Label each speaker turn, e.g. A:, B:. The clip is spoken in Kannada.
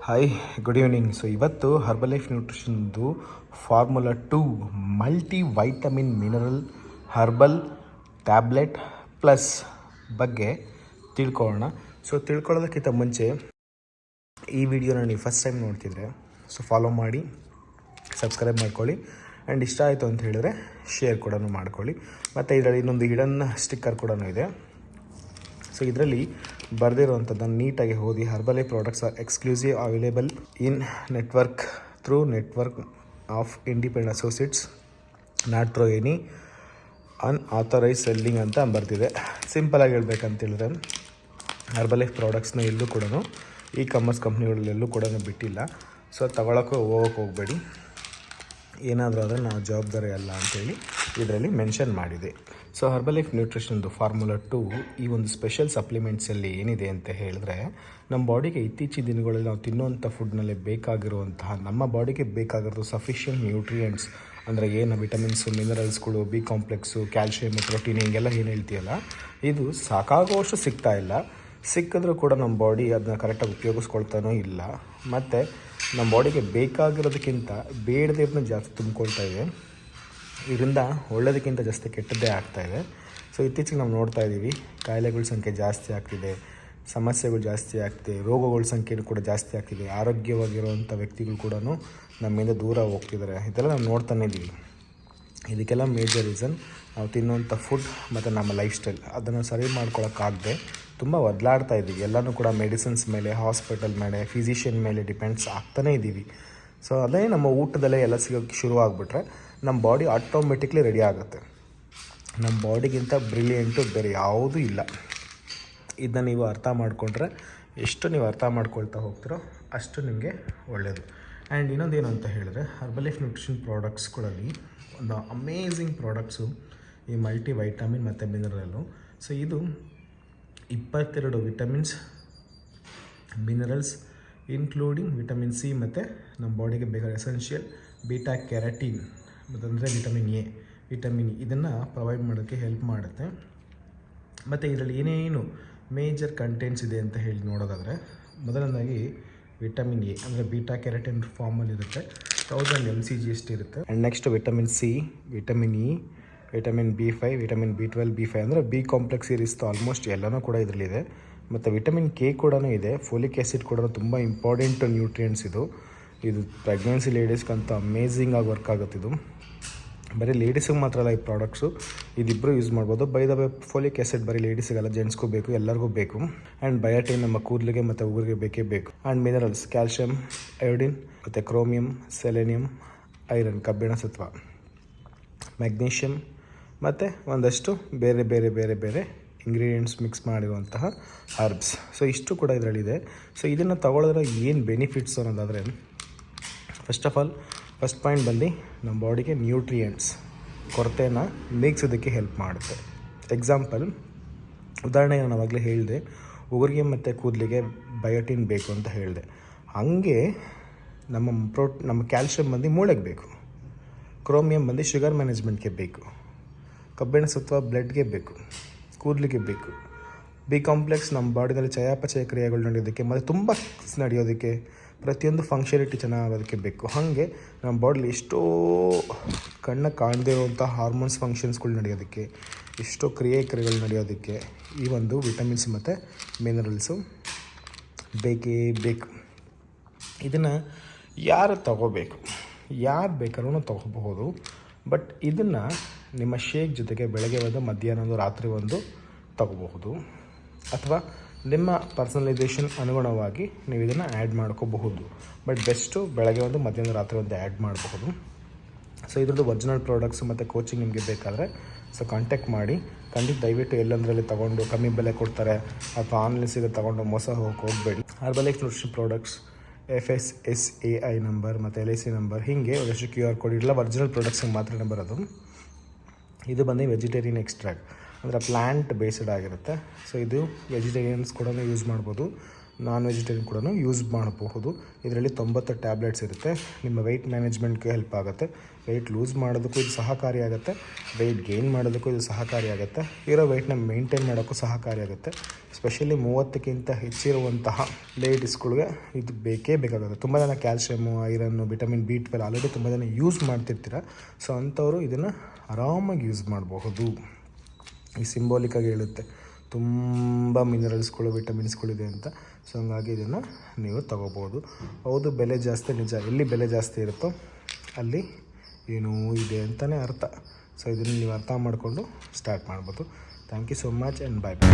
A: Hi, good evening. ಸೊ ಇವತ್ತು ಹರ್ಬಲೈಫ್ ನ್ಯೂಟ್ರಿಷನ್ದು formula 2 multi vitamin mineral herbal tablet plus ಬಗ್ಗೆ ತಿಳ್ಕೊಳ್ಳೋಣ. ಸೊ ತಿಳ್ಕೊಳ್ಳೋದಕ್ಕಿಂತ ಮುಂಚೆ ಈ ವಿಡಿಯೋನ ನೀವು ಫಸ್ಟ್ ಟೈಮ್ ನೋಡ್ತಿದ್ರೆ ಸೊ ಫಾಲೋ ಮಾಡಿ, ಸಬ್ಸ್ಕ್ರೈಬ್ ಮಾಡ್ಕೊಳ್ಳಿ. ಆ್ಯಂಡ್ ಇಷ್ಟ ಆಯಿತು ಅಂತ ಹೇಳಿದ್ರೆ ಶೇರ್ ಕೂಡ ಮಾಡ್ಕೊಳ್ಳಿ. ಮತ್ತು ಇದರಲ್ಲಿ ಇನ್ನೊಂದು ಹಿಡನ್ ಸ್ಟಿಕ್ಕರ್ ಕೂಡ ಇದೆ. ಸೊ ಇದರಲ್ಲಿ ಬರೆದಿರುವಂಥದ್ದನ್ನು ನೀಟಾಗಿ ಓದಿ. Herbalife products are exclusive available in network through network of independent associates, not through any unauthorised selling ಅಂತ ಬರ್ತಿದೆ. ಸಿಂಪಲಾಗಿ ಹೇಳ್ಬೇಕಂತೇಳಿದ್ರೆ ಹರ್ಬಲೈಫ್ ಪ್ರಾಡಕ್ಟ್ಸ್ನ ಎಲ್ಲೂ ಕೂಡ ಈ ಕಾಮರ್ಸ್ ಕಂಪ್ನಿಗಳಲ್ಲೆಲ್ಲೂ ಕೂಡ ಬಿಟ್ಟಿಲ್ಲ. ಸೊ ತಗೊಳ್ಳೋಕೆ ಹೋಗಬೇಡಿ, ಏನಾದರೂ ಆದರೆ ನಾವು ಜವಾಬ್ದಾರಿ ಅಲ್ಲ ಅಂತೇಳಿ ಇದರಲ್ಲಿ ಮೆನ್ಷನ್ ಮಾಡಿದೆ. ಸೊ ಹರ್ಬಲೈಫ್ ನ್ಯೂಟ್ರಿಷನ್ದು ಫಾರ್ಮುಲಾ 2 ಈ ಒಂದು ಸ್ಪೆಷಲ್ ಸಪ್ಲಿಮೆಂಟ್ಸಲ್ಲಿ ಏನಿದೆ ಅಂತ ಹೇಳಿದ್ರೆ, ನಮ್ಮ ಬಾಡಿಗೆ ಇತ್ತೀಚಿನ ದಿನಗಳಲ್ಲಿ ನಾವು ತಿನ್ನುವಂಥ ಫುಡ್ನಲ್ಲಿ ಬೇಕಾಗಿರುವಂತಹ, ನಮ್ಮ ಬಾಡಿಗೆ ಬೇಕಾಗಿರೋದು ಸಫಿಷಿಯೆಂಟ್ ನ್ಯೂಟ್ರಿಯೆಂಟ್ಸ್ ಅಂದರೆ ಏನು ವಿಟಮಿನ್ಸು, ಮಿನರಲ್ಸ್ಗಳು, ಬಿ ಕಾಂಪ್ಲೆಕ್ಸು, ಕ್ಯಾಲ್ಶಿಯಮ್, ಪ್ರೋಟೀನ್ ಹಿಂಗೆಲ್ಲ ಏನು ಹೇಳ್ತೀಯಲ್ಲ, ಇದು ಸಾಕಾಗುವಷ್ಟು ಸಿಗ್ತಾ ಇಲ್ಲ. ಸಿಕ್ಕಿದ್ರೂ ಕೂಡ ನಮ್ಮ ಬಾಡಿ ಅದನ್ನ ಕರೆಕ್ಟಾಗಿ ಉಪಯೋಗಿಸ್ಕೊಳ್ತಾನೂ ಇಲ್ಲ. ಮತ್ತು ನಮ್ಮ ಬಾಡಿಗೆ ಬೇಕಾಗಿರೋದಕ್ಕಿಂತ ಬೇಡದಿರೋದನ್ನ ಜಾಸ್ತಿ ತುಂಬಿಕೊಳ್ತಾ ಇದೆ. ಇದರಿಂದ ಒಳ್ಳೆಯದಕ್ಕಿಂತ ಜಾಸ್ತಿ ಕೆಟ್ಟದ್ದೇ ಆಗ್ತಾಯಿದೆ. ಸೊ ಇತ್ತೀಚೆಗೆ ನಾವು ನೋಡ್ತಾ ಇದ್ದೀವಿ, ಕಾಯಿಲೆಗಳ ಸಂಖ್ಯೆ ಜಾಸ್ತಿ ಆಗ್ತಿದೆ, ಸಮಸ್ಯೆಗಳು ಜಾಸ್ತಿ ಆಗ್ತಿದೆ, ರೋಗಗಳ ಸಂಖ್ಯೆನೂ ಕೂಡ ಜಾಸ್ತಿ ಆಗ್ತಿದೆ, ಆರೋಗ್ಯವಾಗಿರುವಂಥ ವ್ಯಕ್ತಿಗಳು ಕೂಡ ನಮ್ಮಿಂದ ದೂರ ಹೋಗ್ತಿದ್ದಾರೆ. ಇದೆಲ್ಲ ನಾವು ನೋಡ್ತಾನೇ ಇದ್ದೀವಿ. ಇದಕ್ಕೆಲ್ಲ ಮೇಜರ್ ರೀಸನ್ ನಾವು ತಿನ್ನುವಂಥ ಫುಡ್ ಮತ್ತು ನಮ್ಮ ಲೈಫ್ ಸ್ಟೈಲ್. ಅದನ್ನು ಸರಿ ಮಾಡ್ಕೊಳಕ್ಕಾಗದೆ ತುಂಬ ಒದಲಾಡ್ತಾ ಇದ್ದೀವಿ. ಎಲ್ಲನೂ ಕೂಡ ಮೆಡಿಸಿನ್ಸ್ ಮೇಲೆ, ಹಾಸ್ಪಿಟಲ್ ಮೇಲೆ, ಫಿಸಿಷಿಯನ್ ಮೇಲೆ ಡಿಪೆಂಡ್ಸ್ ಆಗ್ತಾನೇ ಇದ್ದೀವಿ. ಸೊ ಅದೇ ನಮ್ಮ ಊಟದಲ್ಲೇ ಎಲ್ಲ ಸಿಗೋಕ್ಕೆ ಶುರು ಆಗಿಬಿಟ್ರೆ ನಮ್ಮ ಬಾಡಿ ಆಟೋಮೆಟಿಕ್ಲಿ ರೆಡಿ ಆಗುತ್ತೆ. ನಮ್ಮ ಬಾಡಿಗಿಂತ ಬ್ರಿಲಿಯಂಟು ಬೇರೆ ಯಾವುದೂ ಇಲ್ಲ. ಇದನ್ನ ನೀವು ಅರ್ಥ ಮಾಡಿಕೊಂಡ್ರೆ, ಎಷ್ಟು ನೀವು ಅರ್ಥ ಮಾಡ್ಕೊಳ್ತಾ ಹೋಗ್ತೀರೋ ಅಷ್ಟು ನಿಮಗೆ ಒಳ್ಳೆಯದು. ಆ್ಯಂಡ್ ಇನ್ನೊಂದೇನು ಅಂತ ಹೇಳಿದ್ರೆ, ಹರ್ಬಲೈಫ್ ನ್ಯೂಟ್ರಿಷನ್ ಪ್ರಾಡಕ್ಟ್ಸ್ಗಳಲ್ಲಿ ಒಂದು ಅಮೇಝಿಂಗ್ ಪ್ರಾಡಕ್ಟ್ಸು ಈ ಮಲ್ಟಿ ವೈಟಮಿನ್ ಮತ್ತು ಮಿನರಲ್ಲು. ಸೊ ಇದು 22 vitamins, minerals including vitamin C ಮತ್ತು ನಮ್ಮ ಬಾಡಿಗೆ ಬೇಕಾದ ಎಸೆನ್ಷಿಯಲ್ ಬೀಟಾ ಕ್ಯಾರಟೀನ್ ಮತ್ತಂದರೆ ವಿಟಮಿನ್ ಎ, ವಿಟಮಿನ್ ಇದನ್ನು ಪ್ರೊವೈಡ್ ಮಾಡೋಕ್ಕೆ ಹೆಲ್ಪ್ ಮಾಡುತ್ತೆ. ಮತ್ತು ಇದರಲ್ಲಿ ಏನೇನು ಮೇಜರ್ ಕಂಟೆಂಟ್ಸ್ ಇದೆ ಅಂತ ಹೇಳಿ ನೋಡೋದಾದರೆ, ಮೊದಲನೇದಾಗಿ ವಿಟಮಿನ್ ಎ ಅಂದರೆ ಬೀಟಾ ಕ್ಯಾರಟಿನ್ ಫಾರ್ಮಲ್ಲಿ ಇರುತ್ತೆ, 1000 mcg ಇರುತ್ತೆ. And next vitamin C, vitamin E, vitamin B5, vitamin B12, B5 ಅಂದರೆ ಬಿ ಕಾಂಪ್ಲೆಕ್ಸ್ ಇರಿಸ್ತು ಆಲ್ಮೋಸ್ಟ್ ಎಲ್ಲನೂ ಕೂಡ ಇದರಲ್ಲಿದೆ. ಮತ್ತು ವಿಟಮಿನ್ ಕೆ ಕೂಡ ಇದೆ, ಫೋಲಿಕ್ ಆ್ಯಸಿಡ್ ಕೂಡ ತುಂಬ ಇಂಪಾರ್ಟೆಂಟ್ ನ್ಯೂಟ್ರಿಯೆಂಟ್ಸ್ ಇದು ಪ್ರೆಗ್ನೆನ್ಸಿ ಲೇಡೀಸ್ಗಂತೂ ಅಮೇಝಿಂಗಾಗಿ ವರ್ಕ್ ಆಗುತ್ತೆ. ಇದು ಬರೀ ಲೇಡೀಸಿಗೆ ಮಾತ್ರ ಅಲ್ಲ ಈ ಪ್ರಾಡಕ್ಟ್ಸು, ಇದಿಬ್ಬರು ಯೂಸ್ ಮಾಡ್ಬೋದು. By the way folic acid ಬರೀ ಲೇಡೀಸಿಗೆಲ್ಲ, ಜೆಂಟ್ಸ್ಗೂ ಬೇಕು, ಎಲ್ಲರಿಗೂ ಬೇಕು. ಆ್ಯಂಡ್ ಬಯೋಟಿನ್ ನಮ್ಮ ಕೂದಲಿಗೆ ಮತ್ತು ಉಗುರಿಗೆ ಬೇಕೇ ಬೇಕು. ಆ್ಯಂಡ್ ಮಿನರಲ್ಸ್ ಕ್ಯಾಲ್ಶಿಯಮ್, ಅಯೋಡಿನ್ ಮತ್ತು ಕ್ರೋಮಿಯಂ, ಸೆಲೆನಿಯಮ್, ಐರನ್ ಕಬ್ಬಿಣ ಸತ್ವ, ಮ್ಯಾಗ್ನೀಷಿಯಮ್ ಮತ್ತು ಒಂದಷ್ಟು ಬೇರೆ ಬೇರೆ ಬೇರೆ ಬೇರೆ ಇಂಗ್ರೀಡಿಯೆಂಟ್ಸ್ ಮಿಕ್ಸ್ ಮಾಡಿರುವಂತಹ ಹರ್ಬ್ಸ್. ಸೊ ಇಷ್ಟು ಕೂಡ ಇದರಲ್ಲಿದೆ. ಸೊ ಇದನ್ನು ತಗೊಳ್ಳೋದ್ರೆ ಏನು ಬೆನಿಫಿಟ್ಸ್ ಅನ್ನೋದಾದರೆ, first of all first point ಬಂದು ನಮ್ಮ ಬಾಡಿಗೆ ನ್ಯೂಟ್ರಿಯೆಂಟ್ಸ್ ಕೊರತೆನ ನೀಗಿಸೋದಕ್ಕೆ ಹೆಲ್ಪ್ ಮಾಡುತ್ತೆ. ಎಕ್ಸಾಂಪಲ್ ಉದಾಹರಣೆಗೆ ನಾನು ಆವಾಗಲೇ ಹೇಳಿದೆ, ಉಗುರಿಗೆ ಮತ್ತು ಕೂದಲಿಗೆ ಬಯೋಟಿನ್ ಬೇಕು ಅಂತ ಹೇಳಿದೆ. ಹಾಗೆ ನಮ್ಮ ಕ್ಯಾಲ್ಶಿಯಮ್ ಬಂದು ಮೂಳೆಗೆ ಬೇಕು, ಕ್ರೋಮಿಯಂ ಬಂದು ಶುಗರ್ ಮ್ಯಾನೇಜ್ಮೆಂಟ್ಗೆ ಬೇಕು, ಕಬ್ಬಿಣ ಸತ್ವ ಬ್ಲಡ್ಗೆ ಬೇಕು, ಕೂದಲಿಗೆ ಬೇಕು, ಬಿ ಕಾಂಪ್ಲೆಕ್ಸ್ ನಮ್ಮ ಬಾಡಿನಲ್ಲಿ ಚಯಾಪಚಯ ಕ್ರಿಯೆಗಳು ನಡೆಯೋದಕ್ಕೆ ಮತ್ತು ತುಂಬ ನಡೆಯೋದಕ್ಕೆ, ಪ್ರತಿಯೊಂದು ಫಂಕ್ಷನಿಟಿ ಚೆನ್ನಾಗೋದಕ್ಕೆ ಬೇಕು. ಹಾಗೆ ನಮ್ಮ ಬಾಡಿಲಿ ಎಷ್ಟೋ ಕಣ್ಣ ಕಾಣದೇ ಇರುವಂಥ ಹಾರ್ಮೋನ್ಸ್ ಫಂಕ್ಷನ್ಸ್ಗಳು ನಡೆಯೋದಕ್ಕೆ, ಎಷ್ಟೋ ಕ್ರಿಯೆಗಳು ನಡೆಯೋದಕ್ಕೆ ಈ ಒಂದು ವಿಟಮಿನ್ಸ್ ಮತ್ತು ಮಿನರಲ್ಸು ಬೇಕೇ ಬೇಕು. ಇದನ್ನು ಯಾರು ತಗೋಬೇಕು? ಯಾರು ಬೇಕಾದ್ರೂ ತಗೋಬಹುದು. ಬಟ್ ಇದನ್ನು ನಿಮ್ಮ ಶೇಕ್ ಜೊತೆಗೆ ಬೆಳಗ್ಗೆ ಒಂದು, ಮಧ್ಯಾಹ್ನ ಒಂದು, ರಾತ್ರಿ ಒಂದು ತಗೋಬಹುದು. ಅಥವಾ ನಿಮ್ಮ ಪರ್ಸನಲೈಸೇಷನ್ ಅನುಗುಣವಾಗಿ ನೀವು ಇದನ್ನು ಆ್ಯಡ್ ಮಾಡ್ಕೋಬಹುದು. ಬಟ್ ಬೆಸ್ಟು ಬೆಳಗ್ಗೆ ಒಂದು, ಮಧ್ಯಾಹ್ನ, ರಾತ್ರಿ ಒಂದು ಆ್ಯಡ್ ಮಾಡಬಹುದು. ಸೊ ಇದ್ರದ್ದು ಒರಿಜಿನಲ್ ಪ್ರಾಡಕ್ಟ್ಸ್ ಮತ್ತು ಕೋಚಿಂಗ್ ನಿಮಗೆ ಬೇಕಾದರೆ ಸೊ ಕಾಂಟ್ಯಾಕ್ಟ್ ಮಾಡಿ. ಖಂಡಿತ ದಯವಿಟ್ಟು ಎಲ್ಲಂದರಲ್ಲಿ ತೊಗೊಂಡು ಕಮ್ಮಿ ಬೆಲೆ ಕೊಡ್ತಾರೆ ಅಥವಾ ಆನ್ಲೈನ್ ಸಿಗೋ ತೊಗೊಂಡು ಮೋಸ ಹೋಗಬೇಡಿ. Herbalife nutrition products FSSAI number ಮತ್ತು LIC ನಂಬರ್, ಹೀಗೆ ಒಂದಷ್ಟು QR ಕೋಡ್ ಇಲ್ಲ, ಒರಿಜಿನಲ್ ಪ್ರಾಡಕ್ಟ್ಸಿಗೆ ಮಾತ್ರ ಬರೋದು. ಇದು ಬಂದು ವೆಜಿಟೇರಿಯನ್ ಎಕ್ಸ್ಟ್ರಾಕ್ಟ್ ಅಂದರೆ ಪ್ಲ್ಯಾಂಟ್ ಬೇಸ್ಡ್ ಆಗಿರುತ್ತೆ. ಸೊ ಇದು ವೆಜಿಟೇರಿಯನ್ಸ್ ಕೂಡ ಯೂಸ್ ಮಾಡ್ಬೋದು. ನಾನ್ ವೆಜಿಟೇರಿಯನ್ ಕೂಡ ಯೂಸ್ ಮಾಡಬಹುದು. ಇದರಲ್ಲಿ 90 ಟ್ಯಾಬ್ಲೆಟ್ಸ್ ಇರುತ್ತೆ. ನಿಮ್ಮ ವೆಯ್ಟ್ ಮ್ಯಾನೇಜ್ಮೆಂಟ್ಗೆ ಹೆಲ್ಪ್ ಆಗುತ್ತೆ. ವೆಯ್ಟ್ ಲೂಸ್ ಮಾಡೋದಕ್ಕೂ ಇದು ಸಹಕಾರಿಯಾಗುತ್ತೆ. ವೆಯ್ಟ್ ಗೇನ್ ಮಾಡೋದಕ್ಕೂ ಇದು ಸಹಕಾರಿಯಾಗುತ್ತೆ. ಇರೋ ವೆಯ್ಟ್ನ ಮೇಂಟೈನ್ ಮಾಡೋಕ್ಕೂ ಸಹಕಾರಿಯಾಗುತ್ತೆ. ಸ್ಪೆಷಲಿ 30ಕ್ಕಿಂತ ಹೆಚ್ಚಿರುವಂತಹ ಲೇಡೀಸ್ಗಳಿಗೆ ಇದು ಬೇಕೇ ಬೇಕಾಗುತ್ತೆ. ತುಂಬ ಜನ calcium, iron, vitamin B12 already ತುಂಬ ಜನ ಯೂಸ್ ಮಾಡ್ತಿರ್ತೀರ. ಸೊ ಅಂಥವರು ಇದನ್ನು ಆರಾಮಾಗಿ ಯೂಸ್ ಮಾಡಬಹುದು. ಈ ಸಿಂಬಾಲಿಕ್ಕಾಗಿ ಹೇಳುತ್ತೆ ತುಂಬ ಮಿನರಲ್ಸ್ಗಳು, ವಿಟಮಿನ್ಸ್ಗಳಿದೆ ಅಂತ. ಸೊ ಹಂಗಾಗಿ ಇದನ್ನು ನೀವು ತಗೋಬೋದು. ಹೌದು, ಬೆಲೆ ಜಾಸ್ತಿ ನಿಜ. ಎಲ್ಲಿ ಬೆಲೆ ಜಾಸ್ತಿ ಇರುತ್ತೋ ಅಲ್ಲಿ ಏನೂ ಇದೆ ಅಂತಲೇ ಅರ್ಥ. ಸೊ ಇದನ್ನು ನೀವು ಅರ್ಥ ಮಾಡಿಕೊಂಡು ಸ್ಟಾರ್ಟ್ ಮಾಡ್ಬೋದು. Thank you so much and bye bye.